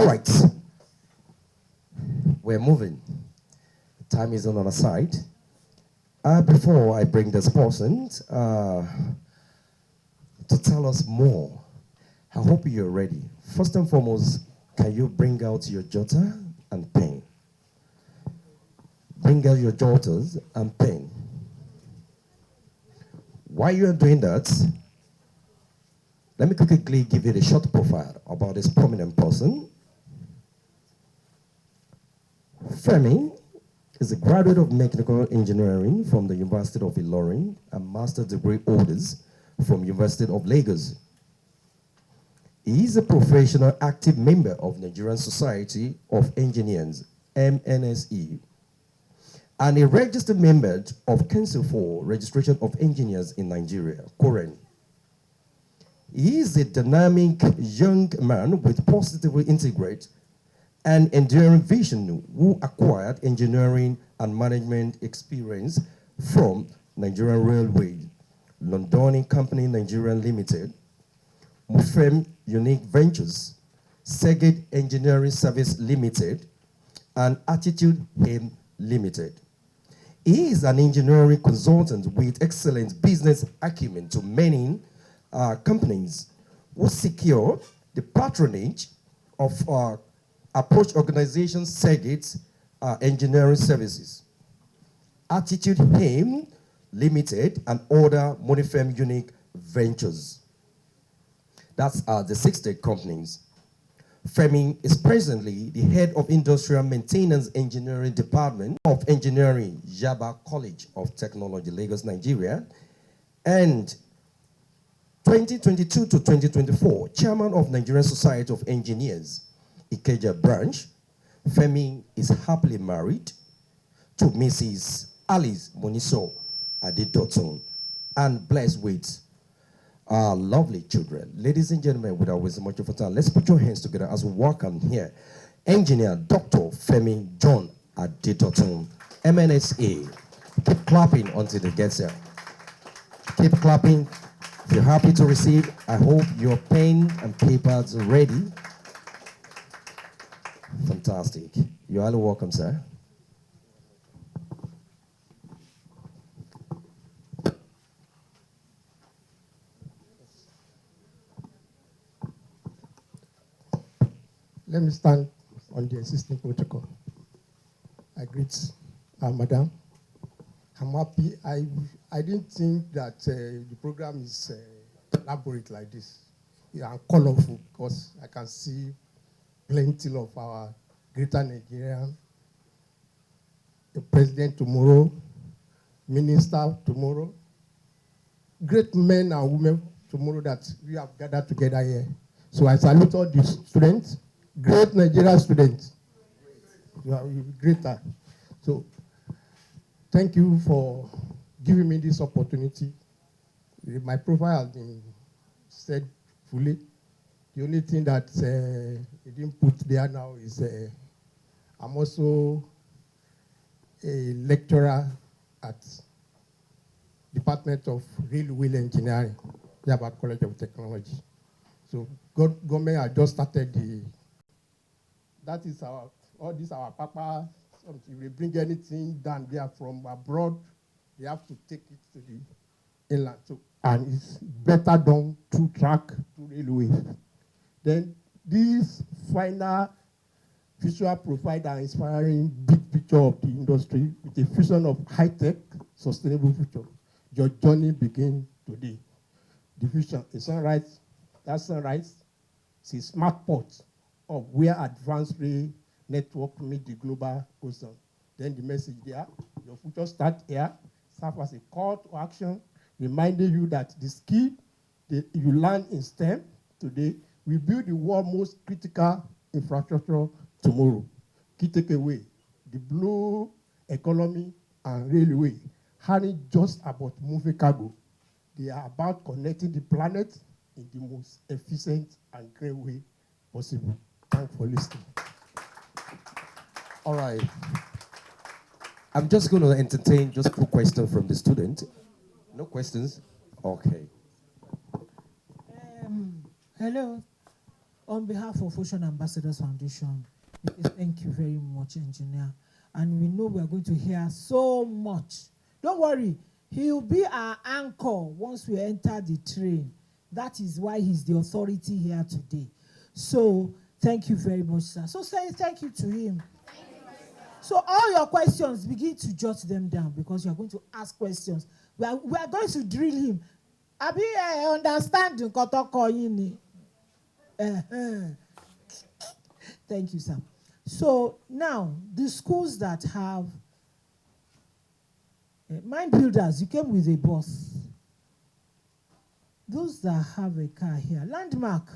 All right, we're moving. Time is on our side. Before I bring this person to tell us more, I hope you're ready. First and foremost, can you bring out your jotter and pen? Bring out your jotters and pen. While you're doing that, let me quickly give you a short profile about this prominent person. Femi is a graduate of mechanical engineering from the University of Ilorin and master's degree holders from University of Lagos. He is a professional active member of Nigerian Society of Engineers, MNSE, and a registered member of Council for Registration of Engineers in Nigeria, COREN. He is a dynamic young man with positively integrate and enduring vision who acquired engineering and management experience from Nigerian Railway, Londonian Company Nigeria Limited, Mufem Unique Ventures, Seged Engineering Service Limited, and Attitude Him Limited. He is an engineering consultant with excellent business acumen to many companies who secure the patronage of Approach Organization Seged Engineering Services, Attitude Him Limited, and other Monifem Unique Ventures. That's the 60 companies. Femi is presently the head of Industrial Maintenance Engineering Department of Engineering, Yaba College of Technology, Lagos, Nigeria, and 2022 to 2024, chairman of Nigerian Society of Engineers, Ikeja branch. Femi is happily married to Mrs. Alice Moniso Adedotun and blessed with lovely children. Ladies and gentlemen, without wasting much of your time, let's put your hands together as we welcome here Engineer Dr. Femi John Adedotun, MNSA. Keep clapping until they get here. Keep clapping. If you're happy to receive, I hope your pen and papers are ready. Fantastic. You're all welcome, sir. Let me stand on the existing protocol. I greet Madam. I'm happy. I didn't think that the program is elaborate like this. Yeah, and colorful, because I can see plenty of our greater Nigerian, the president tomorrow, minister tomorrow, great men and women tomorrow that we have gathered together here. So I salute all the students, great Nigerian students. You are greater. So thank you for giving me this opportunity. My profile has been said fully. The only thing that they didn't put there now is I'm also a lecturer at Department of Railway Engineering, Yaba College of Technology. So government has just started that is all this our papa, if they bring anything down there from abroad, they have to take it to the inland. So, and it's better done through track, through railway. Then this final visual profile and inspiring big picture of the industry with a vision of high-tech, sustainable future. Your journey begins today. The vision, a sunrise, that sunrise is a smart port of where advanced rail network meet the global ocean. Then the message there, your future starts here, serve as a call to action, reminding you that the skill that you learn in STEM today will build the world's most critical infrastructure tomorrow. Key takeaway, the blue economy and railway aren't just about moving cargo. They are about connecting the planet in the most efficient and great way possible. Thanks for listening. All right. I'm just going to entertain just a question from the student. No questions? Okay. Hello. On behalf of Ocean Ambassadors Foundation, we say thank you very much, engineer. And we know we are going to hear so much. Don't worry, he'll be our anchor once we enter the train. That is why he's the authority here today. So thank you very much, sir. So say thank you to him. So all your questions, begin to jot them down because you are going to ask questions. We are going to drill him. Abi, I understand the kotokoyini. Thank you, sir. So now, the schools that have mind builders, you came with a bus. Those that have a car here, landmark,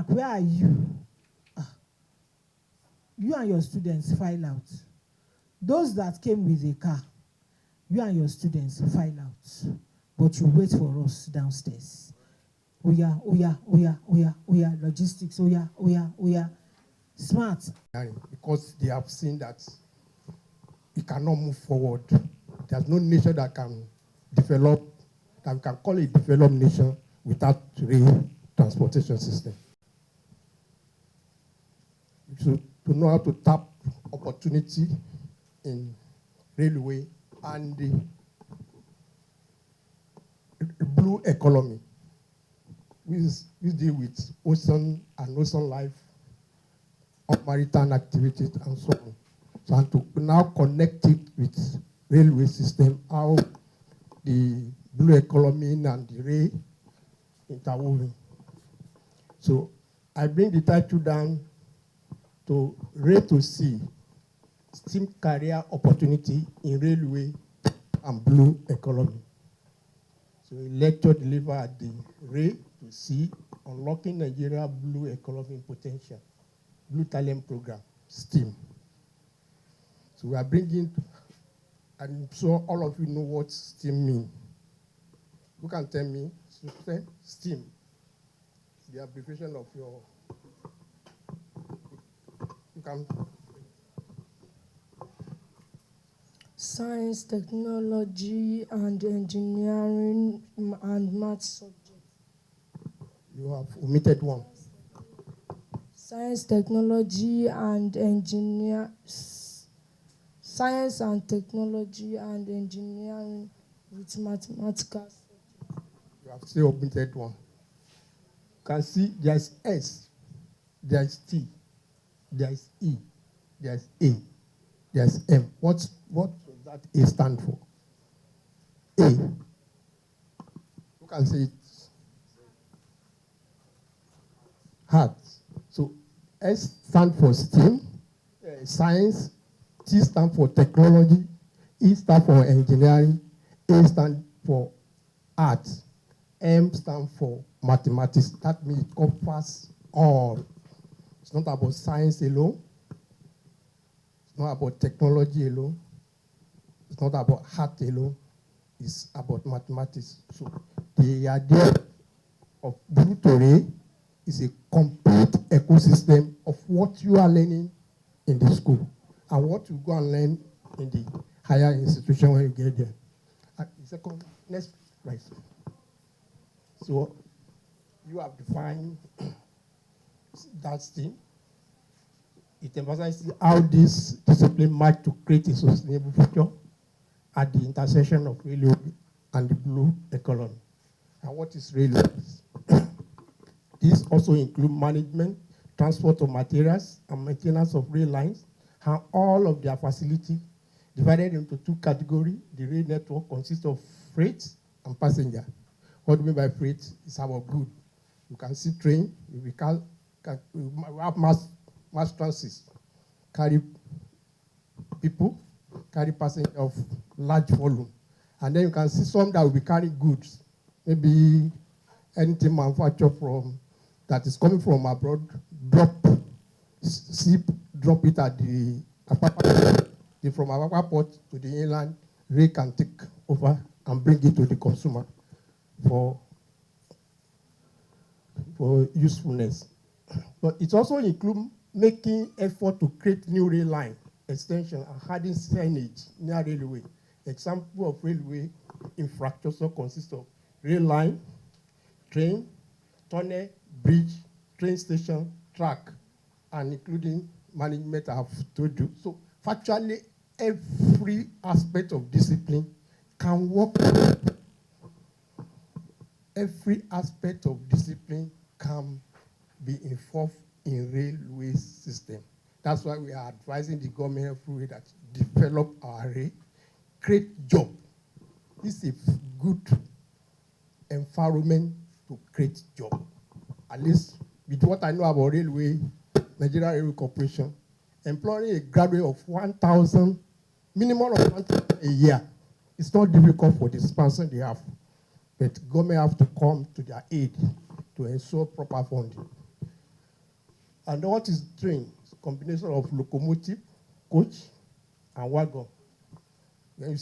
where are you? You and your students file out. Those that came with a car, you and your students file out. But you wait for us downstairs. Oya, logistics, oya, smart. Because they have seen that we cannot move forward. There's no nation that can develop, that we can call a developed nation without rail transportation system. So to know how to tap opportunity in railway and the blue economy, we deal with ocean and ocean life, maritime activities and so on. So and to now connect it with railway system, how the blue economy and the rail interwoven. So I bring the title down to Rail to Sea, STEAM career opportunity in railway and blue economy. So a lecture delivered at the Rail to Sea, Unlocking Nigeria Blue Economy Potential, Blue Talent Program, STEAM. So we are bringing, and so all of you know what STEAM means. Who can tell me? STEAM. The abbreviation of your, you can. Science, technology, and engineering and math subjects. You have omitted one. Science, technology, and science and technology and engineering with mathematical subjects. You have still omitted one. You can see there's S, there's T, there's E, there's A, there's M. What does that A stand for? A. You can say it. Heart. So S stands for STEAM, science, T stands for technology, E stands for engineering, A stands for art, M stands for mathematics. That means it covers all. It's not about science alone. It's not about technology alone. It's not about art alone. It's about mathematics. So the idea of Blue to Rail is a complete ecosystem of what you are learning in the school and what you go and learn in the higher institution when you get there. Second, next slide. So you have defined that thing. It emphasizes how this discipline might to create a sustainable future at the intersection of railway and the blue economy. And what is railway? This also includes management, transport of materials, and maintenance of rail lines, and all of their facilities divided into two categories. The rail network consists of freight and passenger. What do we mean by freight? It's our good. You can see train, we have mass transit, carry people, carry passengers of large volume. And then you can see some that will be carrying goods, maybe anything manufactured from that is coming from abroad, drop it at the Apapa, from Apapa port to the inland, rail can take over and bring it to the consumer for usefulness. But it also includes making effort to create new rail line extension and adding signage near railway. Example of railway infrastructure consists of rail line, train, tunnel, bridge, train station, track, and including management I have told you. So virtually every aspect of discipline can work. Every aspect of discipline can be involved in railway system. That's why we are advising the government every way that develop our rail, create job. This is a good environment to create job. At least with what I know about railway, Nigeria Railway Corporation, employing a graduate of 1,000, minimum of 1,000 a year. It's not difficult for the expansion they have. But government have to come to their aid to ensure proper funding. And what is train? It's a combination of locomotive, coach, and wagon. When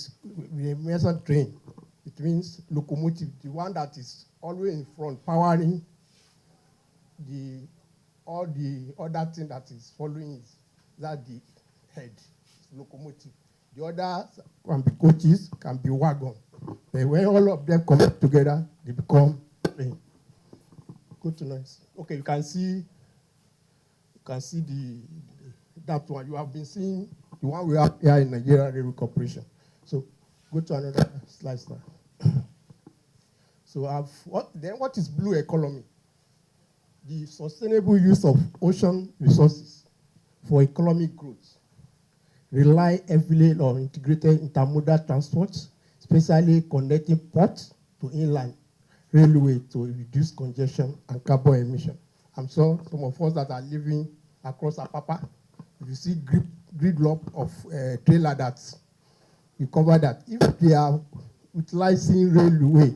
we mention train, it means locomotive, the one that is always in front, powering all the other thing that is following is that the head, locomotive. The others can be coaches, can be wagon. But when all of them come together, they become train. Go to next. Okay, you can see that one. You have been seeing the one we have here in Nigeria Railway Corporation. So go to another slide now. So what is blue economy? The sustainable use of ocean resources for economic growth. Rely heavily on integrated intermodal transport, especially connecting ports to inland railway to reduce congestion and carbon emission. I'm sure some of us that are living across Apapa, if you see gridlock of trailer that you cover that. If they are utilizing railway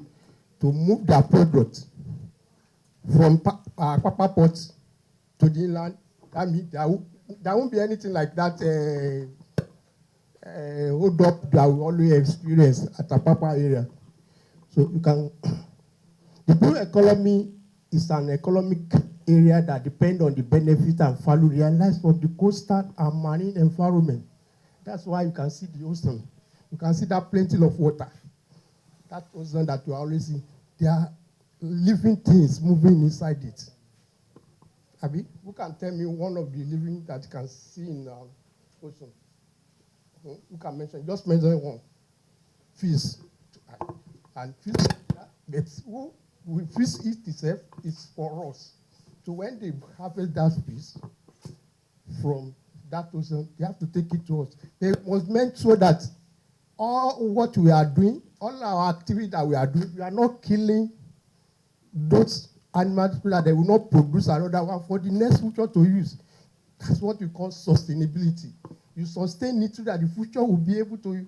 to move their product from Apapa port to the inland, that means there won't be anything like that hold up that we always experience at Apapa area. So you can, the blue economy is an economic area that depends on the benefit and value realized from the coastal and marine environment. That's why you can see the ocean. You can see that plenty of water. That ocean that you always see. There are living things moving inside it. Abi, who can tell me one of the living that you can see in the ocean? You can mention, just mention one. Fish. And fish, but fish itself is for us. So when they harvest that fish from that ocean, they have to take it to us. They must make sure that all what we are doing, all our activity that we are doing, we are not killing those animals so that they will not produce another one for the next future to use. That's what we call sustainability. You sustain it so that the future will be able to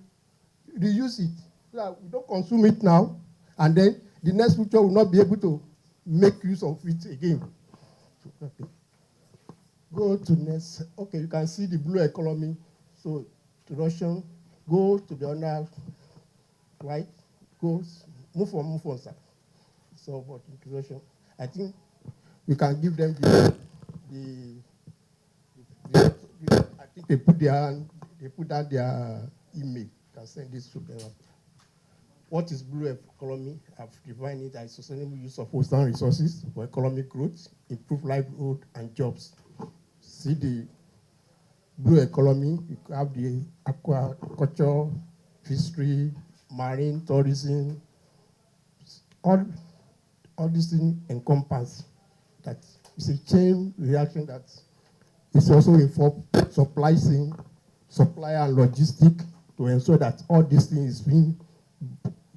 reuse it. So that we don't consume it now, and then the next future will not be able to make use of it again. Okay. Go to next. Okay, you can see the blue economy. So to Russian, go to the other right. Go move on, sir. So about integration, I think we can give them I think they put down their email. You can send this to them. What is blue economy? I've defined it as sustainable use of ocean resources for economic growth, improve livelihood and jobs. See the blue economy, you have the aquaculture, fishery, marine tourism, all these things encompass that. It's a chain reaction that is also involved supply chain, supply and logistic to ensure that all these things is being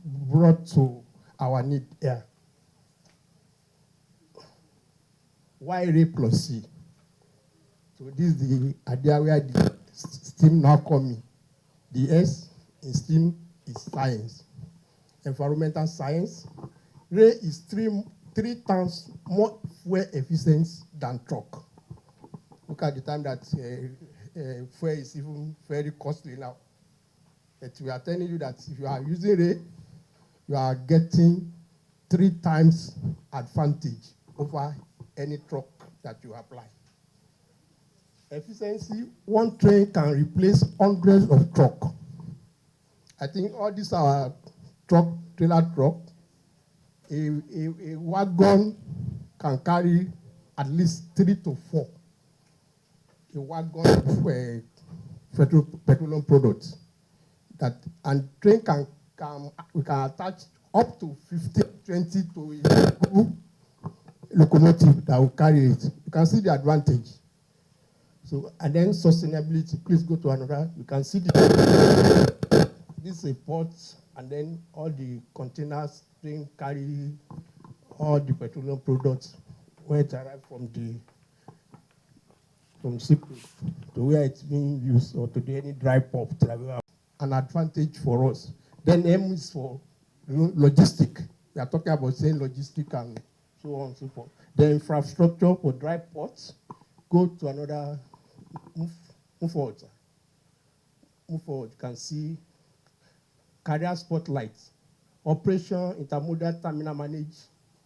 brought to our need here. Y ray plus C. So this is the idea where the STEAM now coming. The S in STEAM is science. Environmental science. Ray is three times more fuel efficient than truck. Look at the time that fuel is even very costly now. But we are telling you that if you are using Ray, you are getting 3 times advantage over any truck that you apply. Efficiency, one train can replace hundreds of trucks. I think all these are trailer truck. A wagon can carry at least 3 to 4 a wagon of petroleum products. And train we can attach up to 15, 20 to a locomotive that will carry it. You can see the advantage. So, and then sustainability, please go to another. You can see this is a port, and then all the containers train carry all the petroleum products when it arrives from shipping to where it's being used, or to any dry port. An advantage for us. Then M is for logistic. We are talking about saying logistic and so on and so forth. The infrastructure for dry ports. Go to another. Move forward, sir. Move forward. You can see carrier spotlights, operation, intermodal terminal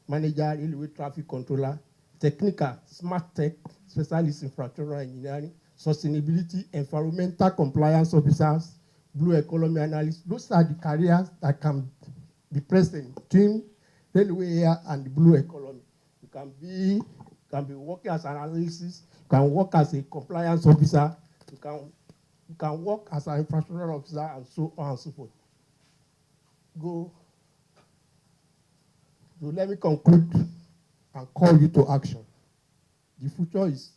manager, railway traffic controller, technical, smart tech, specialist infrastructural engineering, sustainability, environmental compliance officers, blue economy analysts. Those are the careers that can be present between railway and the blue economy. You can be working as an analyst, you can work as a compliance officer, you can work as an infrastructure officer, and so on and so forth. So let me conclude and call you to action. The future is,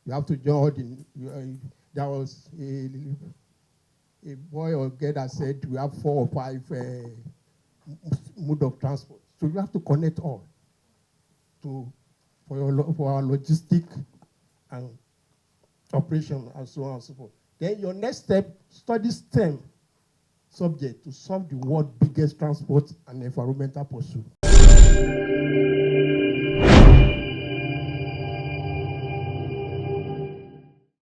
you have to join. There was a boy or girl that said we have 4 or 5 mode of transport. So you have to connect all for our logistic and operation and so on and so forth. Then your next step, study STEM subject to solve the world's biggest transport and environmental pursuit.